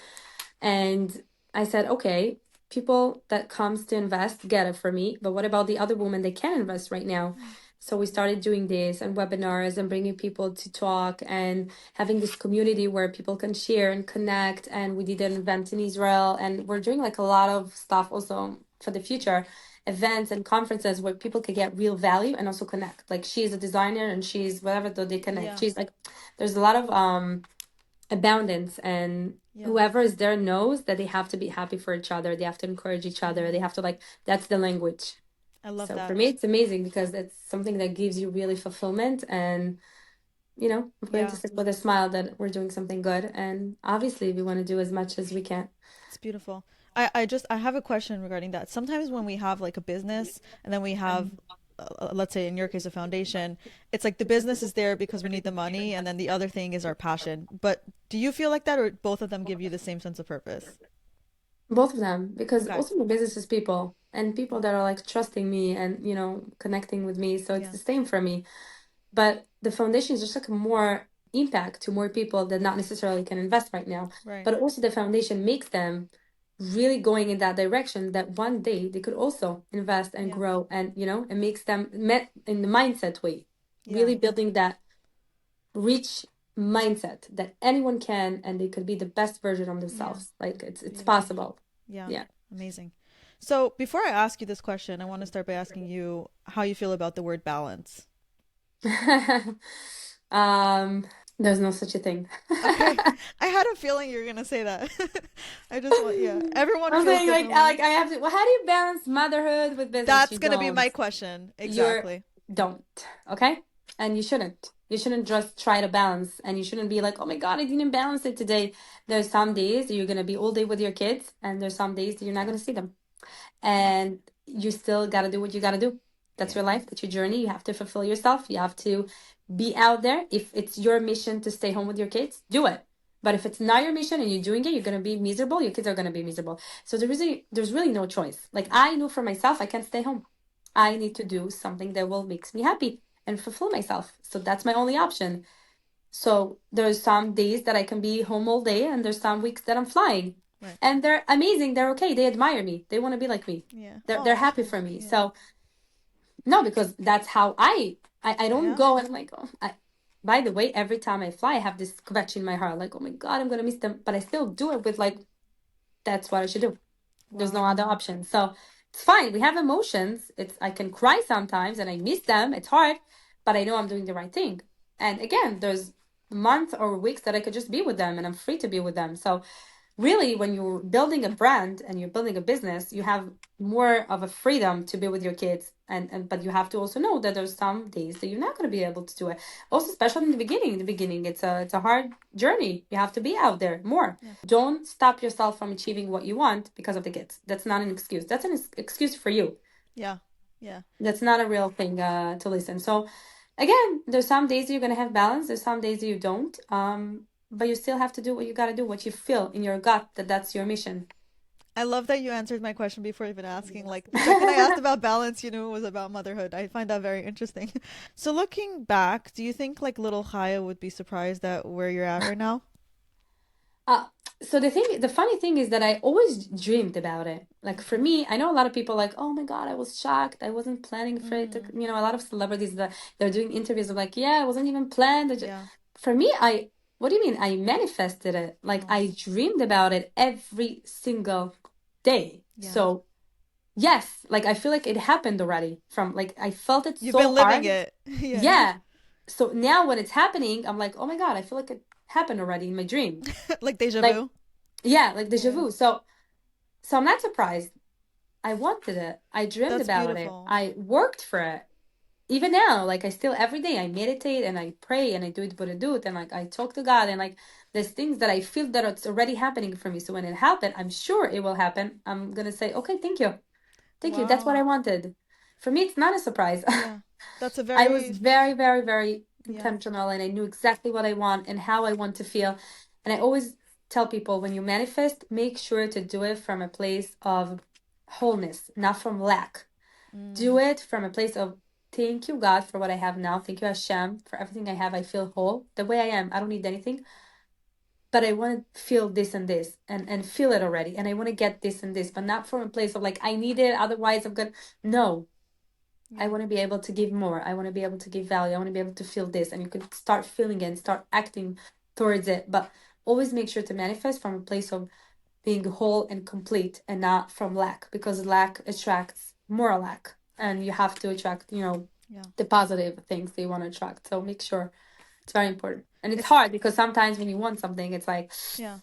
[SPEAKER 2] And I said, okay, people that comes to invest get it for me, but what about the other women that can invest right now? So we started doing this and webinars and bringing people to talk and having this community where people can share and connect. And we did an event in Israel, and we're doing like a lot of stuff also for the future, events and conferences where people can get real value and also connect. Like she's a designer and she's whatever, though they connect.
[SPEAKER 3] Yeah,
[SPEAKER 2] She's like, there's a lot of abundance, and
[SPEAKER 3] yeah,
[SPEAKER 2] whoever is there knows that they have to be happy for each other, they have to encourage each other, they
[SPEAKER 3] mm-hmm.
[SPEAKER 2] have to like, that's the language.
[SPEAKER 3] I love
[SPEAKER 2] So for
[SPEAKER 3] that.
[SPEAKER 2] me it's amazing because it's something that gives you really fulfillment. And I'm going to
[SPEAKER 3] Yeah,
[SPEAKER 2] sit with a smile that we're doing something good, and obviously we want to do as much as we can.
[SPEAKER 3] it's beautiful. I have a question regarding that. Sometimes when we have like a business and then we have, let's say in your case, a foundation, it's like the business is there because we need the money, and then the other thing is our passion. But do you feel like that, or both of them give you the same sense of purpose?
[SPEAKER 2] Both of them, because
[SPEAKER 3] Okay.
[SPEAKER 2] also my business is people and people that are like trusting me and connecting with me, so it's
[SPEAKER 3] Yeah.
[SPEAKER 2] the same for me. But the foundation is just like more impact to more people that not necessarily can invest right now.
[SPEAKER 3] Right.
[SPEAKER 2] But also the foundation makes them really going in that direction that one day they could also invest and
[SPEAKER 3] Yeah.
[SPEAKER 2] grow, and it makes them met in the mindset way,
[SPEAKER 3] Yeah.
[SPEAKER 2] really building that rich mindset that anyone can and they could be the best version of
[SPEAKER 3] Yeah.
[SPEAKER 2] themselves. Like it's
[SPEAKER 3] Beautiful.
[SPEAKER 2] possible.
[SPEAKER 3] Yeah.
[SPEAKER 2] Yeah.
[SPEAKER 3] Amazing. So before I ask you this question, I want to start by asking you how you feel about the word balance.
[SPEAKER 2] There's no such a thing.
[SPEAKER 3] Okay. I had a feeling you were gonna say that. I just want, yeah. Everyone
[SPEAKER 2] I'm
[SPEAKER 3] feels
[SPEAKER 2] saying
[SPEAKER 3] differently.
[SPEAKER 2] I have to. Well, how do you balance motherhood with business?
[SPEAKER 3] That's
[SPEAKER 2] You
[SPEAKER 3] gonna be
[SPEAKER 2] don't.
[SPEAKER 3] my question.
[SPEAKER 2] You're
[SPEAKER 3] Exactly.
[SPEAKER 2] don't. Okay, and you shouldn't. You shouldn't just try to balance, and you shouldn't be like, oh my God, I didn't balance it today. There's some days that you're gonna be all day with your kids, and there's some days that you're not
[SPEAKER 3] Yeah.
[SPEAKER 2] gonna see them,
[SPEAKER 3] Yeah.
[SPEAKER 2] and you still gotta do what you gotta do. That's
[SPEAKER 3] Yeah.
[SPEAKER 2] your life. That's your journey. You have to fulfill yourself. You have to be out there. If it's your mission to stay home with your kids, do it. But if it's not your mission and you're doing it, you're gonna be miserable. Your kids are gonna be miserable. So there's really no choice. Like I know for myself, I can't stay home. I need to do something that will makes me happy and fulfill myself. So that's my only option. So there's some days that I can be home all day, and there's some weeks that I'm flying.
[SPEAKER 3] Right.
[SPEAKER 2] And they're amazing. They're okay. They admire me. They want to be like me.
[SPEAKER 3] Yeah.
[SPEAKER 2] They're
[SPEAKER 3] Oh,
[SPEAKER 2] happy for me.
[SPEAKER 3] yeah.
[SPEAKER 2] So no, because that's how I don't
[SPEAKER 3] Yeah.
[SPEAKER 2] go and I'm like, oh, by the way, every time I fly, I have this scratch in my heart, like, oh my God, I'm gonna miss them. But I still do it with like, that's what I should do. There's no
[SPEAKER 3] Wow.
[SPEAKER 2] other option. So it's fine. We have emotions. It's I can cry sometimes and I miss them. It's hard, but I know I'm doing the right thing. And again, there's months or weeks that I could just be with them and I'm free to be with them. So really when you're building a brand and you're building a business, you have more of a freedom to be with your kids, and but you have to also know that there's some days that you're not going to be able to do it, also especially in the beginning it's a hard journey. You have to be out there more.
[SPEAKER 3] Yeah.
[SPEAKER 2] Don't stop yourself from achieving what you want because of the kids. That's not an excuse. That's an excuse for you.
[SPEAKER 3] Yeah. Yeah.
[SPEAKER 2] That's not a real thing to listen. So again, there's some days that you're gonna have balance. There's some days that you don't. But you still have to do what you gotta do, what you feel in your gut that that's your mission.
[SPEAKER 3] I love that you answered my question before even asking. Like the second I asked about balance, you knew it was about motherhood. I find that very interesting. So looking back, do you think like little Chaya would be surprised at where you're at right now?
[SPEAKER 2] Uh, so the funny thing is that I always dreamed about it. Like for
[SPEAKER 3] Okay.
[SPEAKER 2] me, I know a lot of people like, oh my God, I was shocked. I wasn't planning for it.
[SPEAKER 3] Mm,
[SPEAKER 2] A lot of celebrities that they're doing interviews of like, yeah, I wasn't even planned.
[SPEAKER 3] yeah.
[SPEAKER 2] For me, what do you mean? I manifested it. Like
[SPEAKER 3] Oh,
[SPEAKER 2] I dreamed about it every single day.
[SPEAKER 3] yeah.
[SPEAKER 2] So yes, like I feel like it happened already from like I felt it
[SPEAKER 3] You've been
[SPEAKER 2] so
[SPEAKER 3] living
[SPEAKER 2] hard.
[SPEAKER 3] it. Yeah.
[SPEAKER 2] Yeah. So now when it's happening, I'm like, oh my God, I feel like it happened already in my dream.
[SPEAKER 3] Like deja
[SPEAKER 2] Like,
[SPEAKER 3] vu.
[SPEAKER 2] yeah, like deja
[SPEAKER 3] Yeah.
[SPEAKER 2] vu. So I'm not surprised. I wanted it. I dreamed
[SPEAKER 3] That's
[SPEAKER 2] about it.
[SPEAKER 3] beautiful.
[SPEAKER 2] I worked for it. Even now, like I still every day I meditate and I pray and I do it, but I do it, and like I talk to God, and like there's things that I feel that it's already happening for me. So when it happened, I'm sure it will happen. I'm gonna say, okay, thank you. Thank you. That's what
[SPEAKER 3] Wow.
[SPEAKER 2] I wanted. For me, it's not a surprise.
[SPEAKER 3] Yeah. That's a
[SPEAKER 2] I was
[SPEAKER 3] very,
[SPEAKER 2] very, very, very
[SPEAKER 3] yeah.
[SPEAKER 2] intentional and I knew exactly what I want and how I want to feel. And I always tell people when you manifest, make sure to do it from a place of wholeness, not from lack. Do
[SPEAKER 3] Mm,
[SPEAKER 2] it from a place of thank you, God, for what I have now. Thank you, Hashem, for everything I have. I feel whole the way I am. I don't need anything, but I want to feel this and this and feel it already. And I want to get this and this, but not from a place of like, I need it. Otherwise, I'm good. No, I
[SPEAKER 3] yeah.
[SPEAKER 2] want to be able to give more. I want to be able to give value. I want to be able to feel this. And you can start feeling it and start acting towards it. But always make sure to manifest from a place of being whole and complete and not from lack, because lack attracts more lack. And you have to attract,
[SPEAKER 3] Yeah.
[SPEAKER 2] the positive things that you want to attract. So make sure it's very important. And it's
[SPEAKER 3] It's,
[SPEAKER 2] hard because sometimes when you want something, it's like,
[SPEAKER 3] yeah.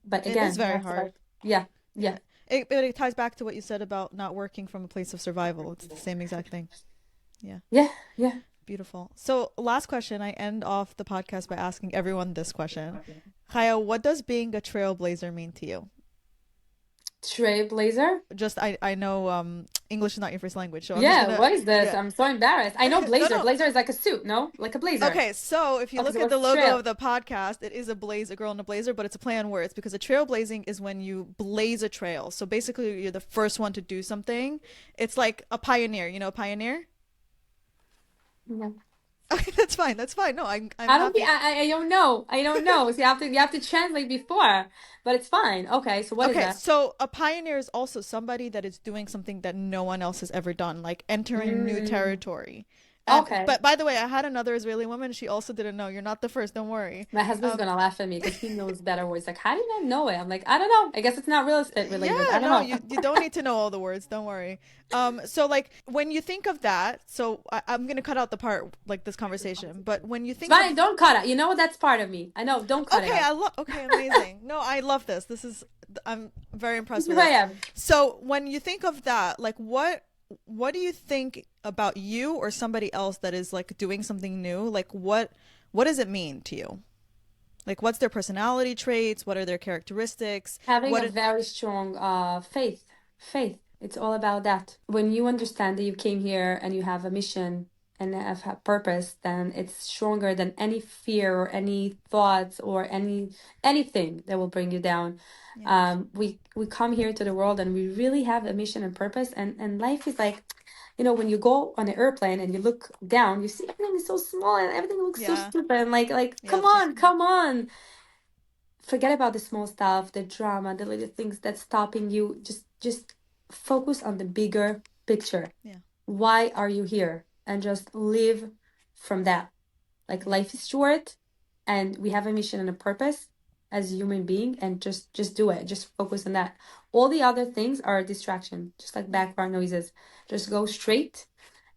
[SPEAKER 2] but
[SPEAKER 3] It is
[SPEAKER 2] again, you
[SPEAKER 3] very
[SPEAKER 2] have to like,
[SPEAKER 3] hard.
[SPEAKER 2] yeah, yeah,
[SPEAKER 3] Yeah. But it ties back to what you said about not working from a place of survival. It's the same exact thing. Yeah.
[SPEAKER 2] yeah, yeah.
[SPEAKER 3] Beautiful. So, last question. I end off the podcast by asking everyone this question. Chaya, what does being a trailblazer mean to you?
[SPEAKER 2] TrailBLAZER.
[SPEAKER 3] Just, I know English is not your first language, so I'm just
[SPEAKER 2] Yeah,
[SPEAKER 3] gonna,
[SPEAKER 2] what is this?
[SPEAKER 3] yeah.
[SPEAKER 2] I'm so embarrassed. I know
[SPEAKER 3] No,
[SPEAKER 2] blazer.
[SPEAKER 3] no.
[SPEAKER 2] Blazer is like a suit, no? Like a blazer.
[SPEAKER 3] Okay, so if you
[SPEAKER 2] Okay,
[SPEAKER 3] look
[SPEAKER 2] so
[SPEAKER 3] at the
[SPEAKER 2] what's
[SPEAKER 3] logo
[SPEAKER 2] trail?
[SPEAKER 3] of the podcast, it is a girl in a blazer, but it's a play on words because a trailblazing is when you blaze a trail. So basically, you're the first one to do something. It's like a pioneer. You know, a pioneer.
[SPEAKER 2] Yeah.
[SPEAKER 3] Okay, that's fine. That's fine. No, I'm
[SPEAKER 2] I don't be
[SPEAKER 3] happy.
[SPEAKER 2] I don't know. I don't know. So you have to translate before, but it's fine. Okay, so what is
[SPEAKER 3] Okay,
[SPEAKER 2] that?
[SPEAKER 3] so a pioneer is also somebody that is doing something that no one else has ever done, like entering new
[SPEAKER 2] Mm,
[SPEAKER 3] territory. And
[SPEAKER 2] Okay.
[SPEAKER 3] but by the way, I had another Israeli woman. She also didn't know. You're not the first. Don't worry.
[SPEAKER 2] My husband's
[SPEAKER 3] Um,
[SPEAKER 2] gonna laugh at me because he knows better words. Like, how do you not know it? I'm like, I don't know. I guess it's not real estate related.
[SPEAKER 3] yeah,
[SPEAKER 2] I don't
[SPEAKER 3] no,
[SPEAKER 2] know.
[SPEAKER 3] you don't need to know all the words. Don't worry. So like when you think of that, so I'm gonna cut out the part like this conversation. But when you
[SPEAKER 2] It's
[SPEAKER 3] think of
[SPEAKER 2] fine. Don't cut it. You know what? That's part of me. I know. Don't cut it
[SPEAKER 3] okay,
[SPEAKER 2] out.
[SPEAKER 3] okay, amazing. No, I love this. This is I'm very impressed
[SPEAKER 2] This is
[SPEAKER 3] with
[SPEAKER 2] who I
[SPEAKER 3] this.
[SPEAKER 2] am.
[SPEAKER 3] So when you think of that, like what do you think about you or somebody else that is like doing something new? Like what does it mean to you? Like what's their personality traits? What are their characteristics?
[SPEAKER 2] Having a
[SPEAKER 3] What
[SPEAKER 2] very strong faith. Faith. It's all about that. When you understand that you came here and you have a mission and have a purpose, then it's stronger than any fear or any thoughts or anything that will bring you down.
[SPEAKER 3] yeah.
[SPEAKER 2] We come here to the world and we really have a mission and purpose, and life is like, when you go on an airplane and you look down, you see everything is so small and everything looks so
[SPEAKER 3] Yeah.
[SPEAKER 2] stupid and like
[SPEAKER 3] Yep.
[SPEAKER 2] come on, forget about the small stuff, the drama, the little things that's stopping you. Just focus on the bigger picture.
[SPEAKER 3] Yeah.
[SPEAKER 2] Why are you here? And just live from that. Like, life is short and we have a mission and a purpose as a human being, and just do it. Just focus on that. All the other things are a distraction, just like background noises. Just go straight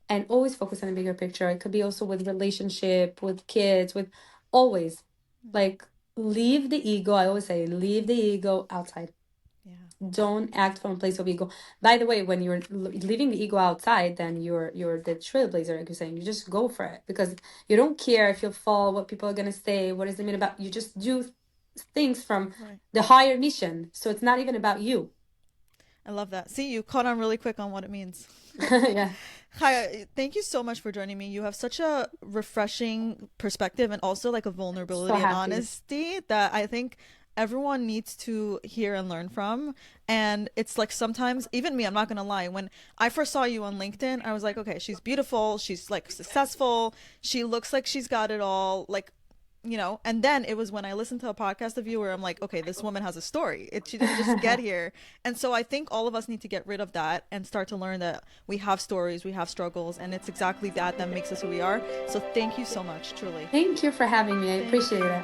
[SPEAKER 2] and always focus on the bigger picture. It could be also with relationship, with kids, with always like leave the ego. I always say leave the ego outside.
[SPEAKER 3] Yeah.
[SPEAKER 2] Don't act from a place of ego. By the way, when you're leaving the ego outside, then you're the trailblazer, like you're saying. You just go for it because you don't care if you fall, what people are gonna say, what does it mean about you. Just do things from
[SPEAKER 3] Right.
[SPEAKER 2] the higher mission. So it's not even about you.
[SPEAKER 3] I love that. See, you caught on really quick on what it means.
[SPEAKER 2] Yeah.
[SPEAKER 3] Chaya, thank you so much for joining me. You have such a refreshing perspective and also like a
[SPEAKER 2] So
[SPEAKER 3] vulnerability and
[SPEAKER 2] happy.
[SPEAKER 3] honesty that I think everyone needs to hear and learn from. And it's like sometimes, even me, I'm not gonna lie, when I first saw you on LinkedIn, I was like, okay, she's beautiful, she's like successful, she looks like she's got it all. Like, and then it was when I listened to a podcast of you where I'm like, okay, this woman has a story. She didn't just get here. And so I think all of us need to get rid of that and start to learn that we have stories, we have struggles, and it's exactly that makes us who we are. So thank you so much, truly.
[SPEAKER 2] Thank you for having me. I
[SPEAKER 3] Thank
[SPEAKER 2] appreciate
[SPEAKER 3] you.
[SPEAKER 2] it.